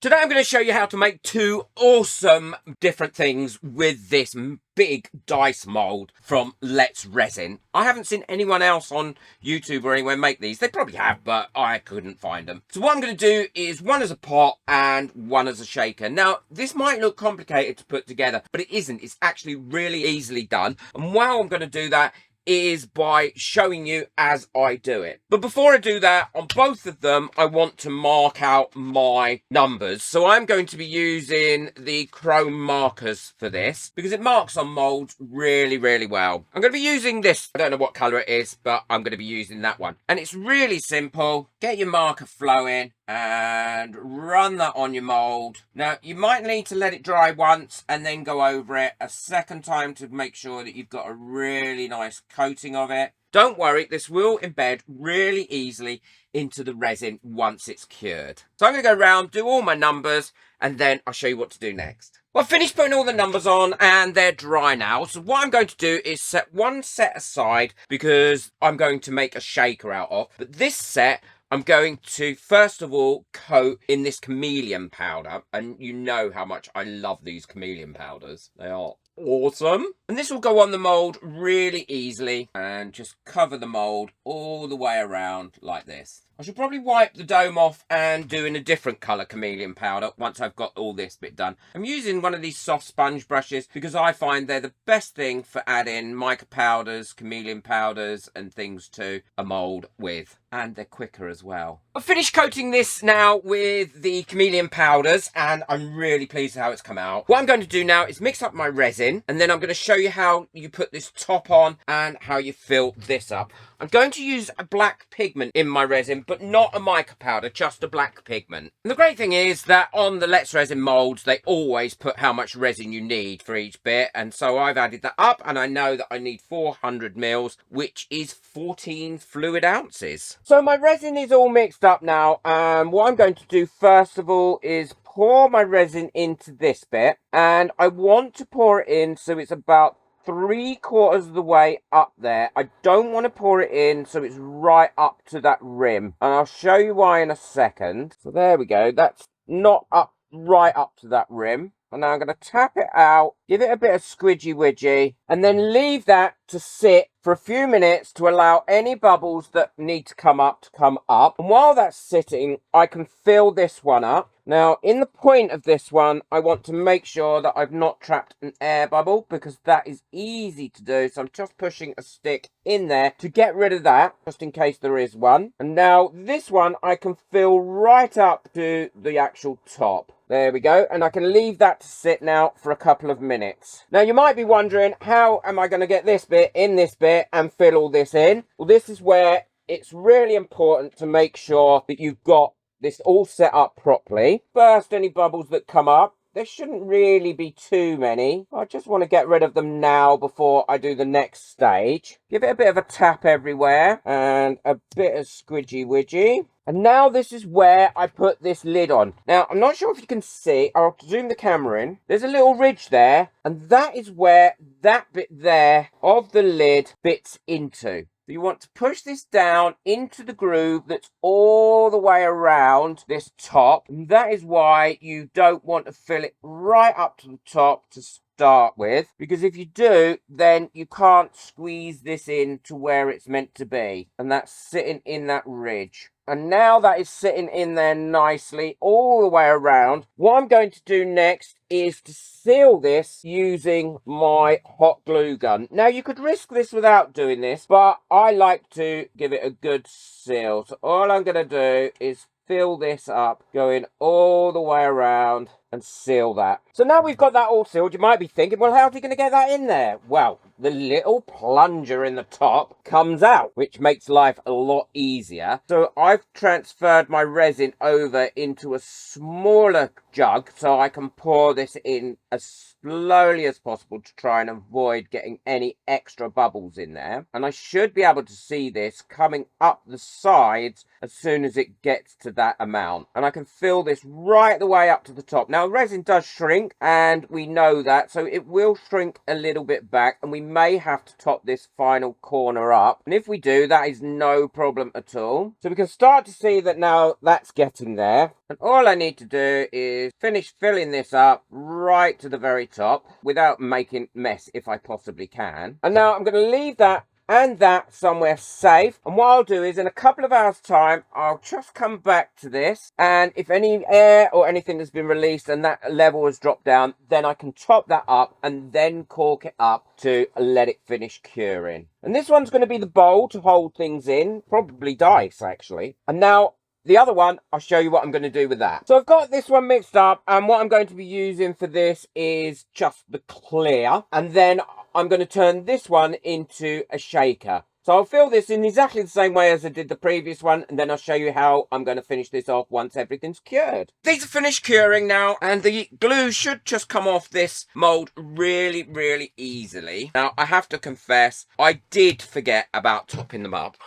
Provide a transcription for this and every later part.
Today I'm going to show you how to make two awesome different things with this big dice mould from Let's Resin. I haven't seen anyone else on YouTube or anywhere make these. They probably have, but I couldn't find them. So what I'm going to do is one as a pot and one as a shaker. Now, this might look complicated to put together, but it isn't. It's actually really easily done. And while I'm going to do that is by showing you as I do it. But before I do that, on both of them, I want to mark out my numbers. So I'm going to be using the chrome markers for this because it marks on molds really, really well. I'm going to be using this. I don't know what color it is, but I'm going to be using that one. And it's really simple. Get your marker flowing and run that on your mold. Now, you might need to let it dry once and then go over it a second time to make sure that you've got a really nice coating of it. Don't worry, this will embed really easily into the resin once it's cured. So I'm going to go around, do all my numbers, and then I'll show you what to do next. Well, I've finished putting all the numbers on and they're dry now. So what I'm going to do is set one set aside because I'm going to make a shaker out of. But this set, I'm going to, first of all, coat in this chameleon powder. And you know how much I love these chameleon powders. They are awesome. And this will go on the mold really easily and just cover the mold all the way around like this. I should probably wipe the dome off and do in a different colour chameleon powder once I've got all this bit done. I'm using one of these soft sponge brushes because I find they're the best thing for adding mica powders, chameleon powders and things to a mould with. And they're quicker as well. I've finished coating this now with the chameleon powders and I'm really pleased with how it's come out. What I'm going to do now is mix up my resin and then I'm going to show you how you put this top on and how you fill this up. I'm going to use a black pigment in my resin, but not a mica powder, just a black pigment. And the great thing is that on the Let's Resin molds, they always put how much resin you need for each bit. And so I've added that up and I know that I need 400 mils, which is 14 fluid ounces. So my resin is all mixed up now. And what I'm going to do first of all is pour my resin into this bit. And I want to pour it in so it's about 3/4 of the way up there. I don't want to pour it in so it's right up to that rim. And I'll show you why in a second. So there we go. That's not up right up to that rim. And now I'm going to tap it out, give it a bit of squidgy widgy, and then leave that to sit for a few minutes to allow any bubbles that need to come up. And while that's sitting, I can fill this one up. Now, in the point of this one, I want to make sure that I've not trapped an air bubble because that is easy to do. So I'm just pushing a stick in there to get rid of that, just in case there is one. And now this one, I can fill right up to the actual top. There we go. And I can leave that to sit now for a couple of minutes. Now, you might be wondering, how am I going to get this bit in this bit and fill all this in? Well, this is where it's really important to make sure that you've got this all set up properly. First, any bubbles that come up, there shouldn't really be too many. I just want to get rid of them now before I do the next stage. Give it a bit of a tap everywhere and a bit of squidgy widgy. And now this is where I put this lid on. Now, I'm not sure if you can see. I'll zoom the camera in. There's a little ridge there. And that is where that bit there of the lid fits into. You want to push this down into the groove that's all the way around this top. And that is why you don't want to fill it right up to the top to start with. Because if you do, then you can't squeeze this in to where it's meant to be. And that's sitting in that ridge. And now that is sitting in there nicely all the way around. What I'm going to do next is to seal this using my hot glue gun. Now, you could risk this without doing this, but I like to give it a good seal. So all I'm going to do is fill this up, going all the way around and seal that. So now we've got that all sealed, you might be thinking, well, how's he going to get that in there? Well, the little plunger in the top comes out, which makes life a lot easier. So I've transferred my resin over into a smaller jug so I can pour this in as slowly as possible to try and avoid getting any extra bubbles in there. And I should be able to see this coming up the sides as soon as it gets to that amount. And I can fill this right the way up to the top. Now, Now, resin does shrink, and we know that, so it will shrink a little bit back, and we may have to top this final corner up. And if we do, that is no problem at all. So we can start to see that now that's getting there. And all I need to do is finish filling this up right to the very top without making mess if I possibly can. And now I'm going to leave that and that somewhere safe, and what I'll do is in a couple of hours time I'll just come back to this, and if any air or anything has been released and that level has dropped down, then I can top that up and then cork it up to let it finish curing. And this one's going to be the bowl to hold things in, probably dice actually. And now the other one, I'll show you what I'm going to do with that. So I've got this one mixed up, and what I'm going to be using for this is just the clear, and then I'm going to turn this one into a shaker. So I'll fill this in exactly the same way as I did the previous one, and then I'll show you how I'm going to finish this off once everything's cured. These are finished curing now, and the glue should just come off this mould really, really easily. Now, I have to confess, I did forget about topping them up.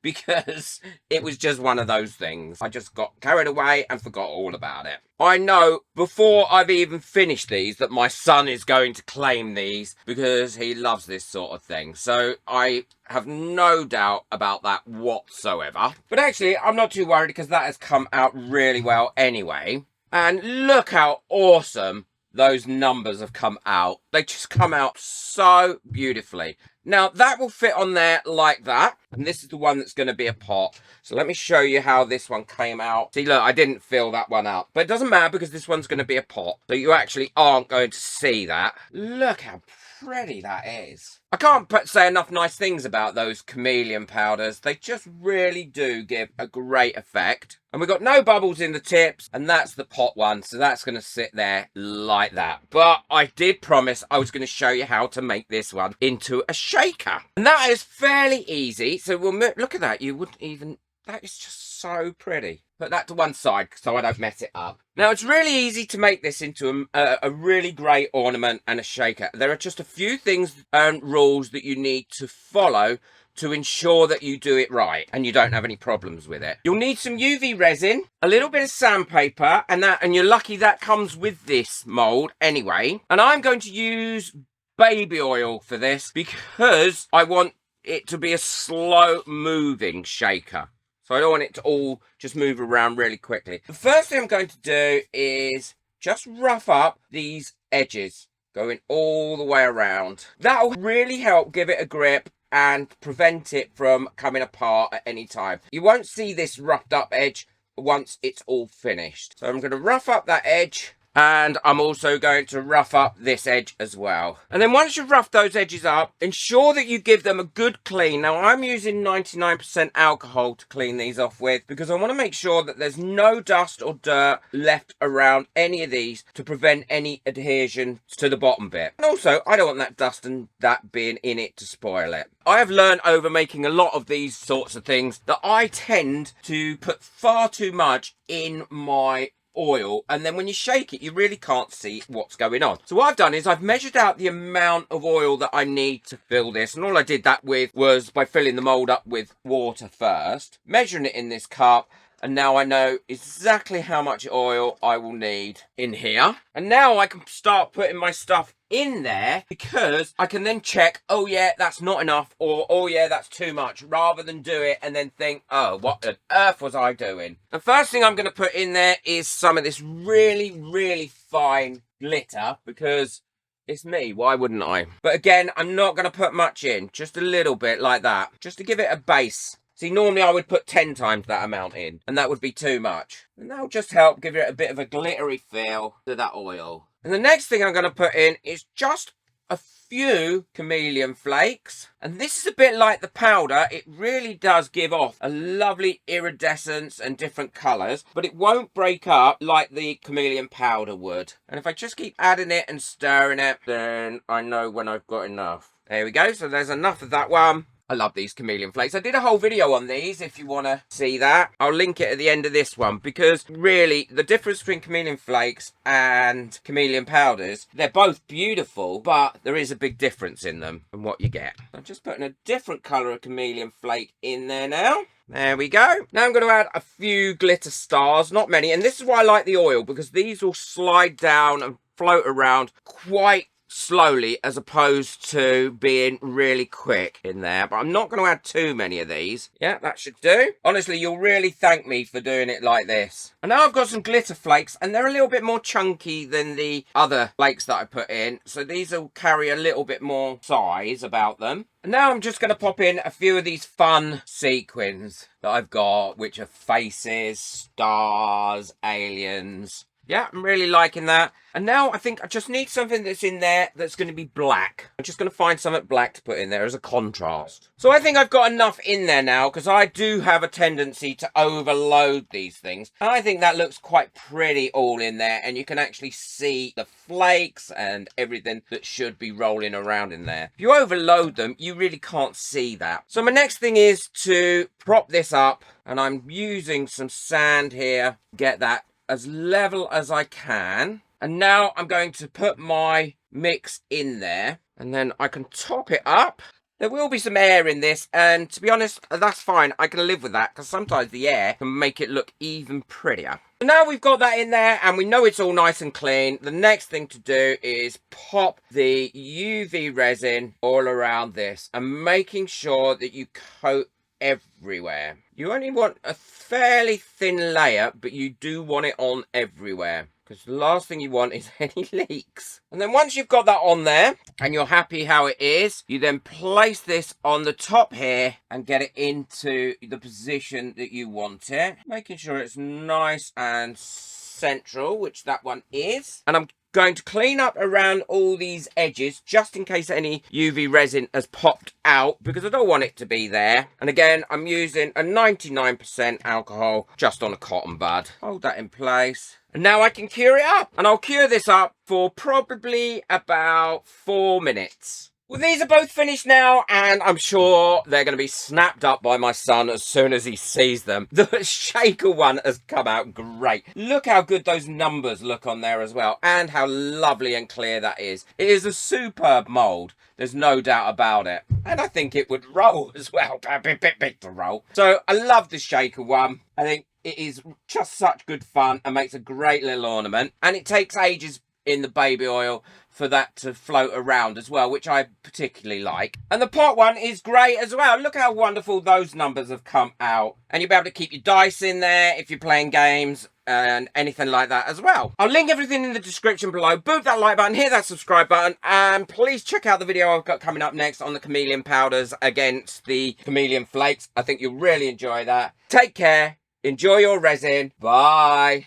Because it was just one of those things. I just got carried away and forgot all about it. I know before I've even finished these that my son is going to claim these because he loves this sort of thing. So I have no doubt about that whatsoever. But actually, I'm not too worried because that has come out really well anyway. And look how awesome those numbers have come out. They just come out so beautifully. Now, that will fit on there like that. And this is the one that's going to be a pot. So let me show you how this one came out. See, look, I didn't fill that one up. But it doesn't matter because this one's going to be a pot. So you actually aren't going to see that. Look how pretty that is. I can't say enough nice things about those chameleon powders. They just really do give a great effect. And we've got no bubbles in the tips, and that's the pot one, so that's going to sit there like that. But I did promise I was going to show you how to make this one into a shaker. And that is fairly easy. So we'll look at that. You wouldn't even... That is just so pretty. Put that to one side so I don't mess it up. Now, it's really easy to make this into a really great ornament and a shaker. There are just a few things and rules that you need to follow to ensure that you do it right and you don't have any problems with it. You'll need some UV resin, a little bit of sandpaper, and you're lucky that comes with this mould anyway. And I'm going to use baby oil for this because I want it to be a slow moving shaker. So I don't want it to all just move around really quickly. The first thing I'm going to do is just rough up these edges, going all the way around. That'll really help give it a grip and prevent it from coming apart at any time. You won't see this roughed up edge once it's all finished. So I'm going to rough up that edge. And I'm also going to rough up this edge as well. And then once you've roughed those edges up, ensure that you give them a good clean. Now, I'm using 99% alcohol to clean these off with because I want to make sure that there's no dust or dirt left around any of these to prevent any adhesion to the bottom bit. And also, I don't want that dust and that being in it to spoil it. I have learned over making a lot of these sorts of things that I tend to put far too much in my oil, and then when you shake it you really can't see what's going on. So what I've done is I've measured out the amount of oil that I need to fill this, and all I did that with was by filling the mold up with water first, measuring it in this cup, and now I know exactly how much oil I will need in here. And now I can start putting my stuff in there because I can then check, oh yeah, that's not enough, or oh yeah, that's too much, rather than do it and then think, oh, what on earth was I doing? The first thing I'm going to put in there is some of this really, really fine glitter because it's me, why wouldn't I? But again, I'm not going to put much in, just a little bit like that, just to give it a base. See, normally I would put 10 times that amount in, and that would be too much. And that'll just help give it a bit of a glittery feel to that oil. And the next thing I'm going to put in is just a few chameleon flakes. And this is a bit like the powder. It really does give off a lovely iridescence and different colours, but it won't break up like the chameleon powder would. And if I just keep adding it and stirring it, then I know when I've got enough. There we go. So there's enough of that one. I love these chameleon flakes. I did a whole video on these if you want to see that. I'll link it at the end of this one because really the difference between chameleon flakes and chameleon powders, they're both beautiful, but there is a big difference in them and what you get. I'm just putting a different colour of chameleon flake in there now. There we go. Now I'm going to add a few glitter stars, not many. And this is why I like the oil, because these will slide down and float around quite slowly as opposed to being really quick in there. But I'm not going to add too many of these. Yeah, that should do. Honestly, you'll really thank me for doing it like this. And now I've got some glitter flakes, and they're a little bit more chunky than the other flakes that I put in. So these will carry a little bit more size about them. And now I'm just going to pop in a few of these fun sequins that I've got, which are faces, stars, aliens. Yeah, I'm really liking that. And now I think I just need something that's in there that's going to be black. I'm just going to find something black to put in there as a contrast. So I think I've got enough in there now, because I do have a tendency to overload these things. And I think that looks quite pretty all in there. And you can actually see the flakes and everything that should be rolling around in there. If you overload them, you really can't see that. So my next thing is to prop this up. And I'm using some sand here. Get that as level as I can. And now I'm going to put my mix in there, and then I can top it up. There will be some air in this, and to be honest, that's fine. I can live with that, because sometimes the air can make it look even prettier. So now we've got that in there, and we know it's all nice and clean. The next thing to do is pop the UV resin all around this, and making sure that you coat everywhere. You only want a fairly thin layer, but you do want it on everywhere, because the last thing you want is any leaks. And then once you've got that on there and you're happy how it is, you then place this on the top here and get it into the position that you want it, making sure it's nice and central, which that one is. And I'm going to clean up around all these edges just in case any UV resin has popped out, because I don't want it to be there. And again, I'm using a 99% alcohol just on a cotton bud. Hold that in place. And now I can cure it up. And I'll cure this up for probably about 4 minutes. Well, these are both finished now, and I'm sure they're going to be snapped up by my son as soon as he sees them. The shaker one has come out great. Look how good those numbers look on there as well, and how lovely and clear that is. It is a superb mould. There's no doubt about it. And I think it would roll as well. A bit big to roll. So I love the shaker one. I think it is just such good fun and makes a great little ornament. And it takes ages in the baby oil for that to float around as well, which I particularly like. And the pot one is great as well. Look how wonderful those numbers have come out. And you'll be able to keep your dice in there if you're playing games and anything like that as well. I'll link everything in the description below. Boot that like button, hit that subscribe button, and please check out the video I've got coming up next on the chameleon powders against the chameleon flakes. I think you'll really enjoy that. Take care. Enjoy your resin. Bye.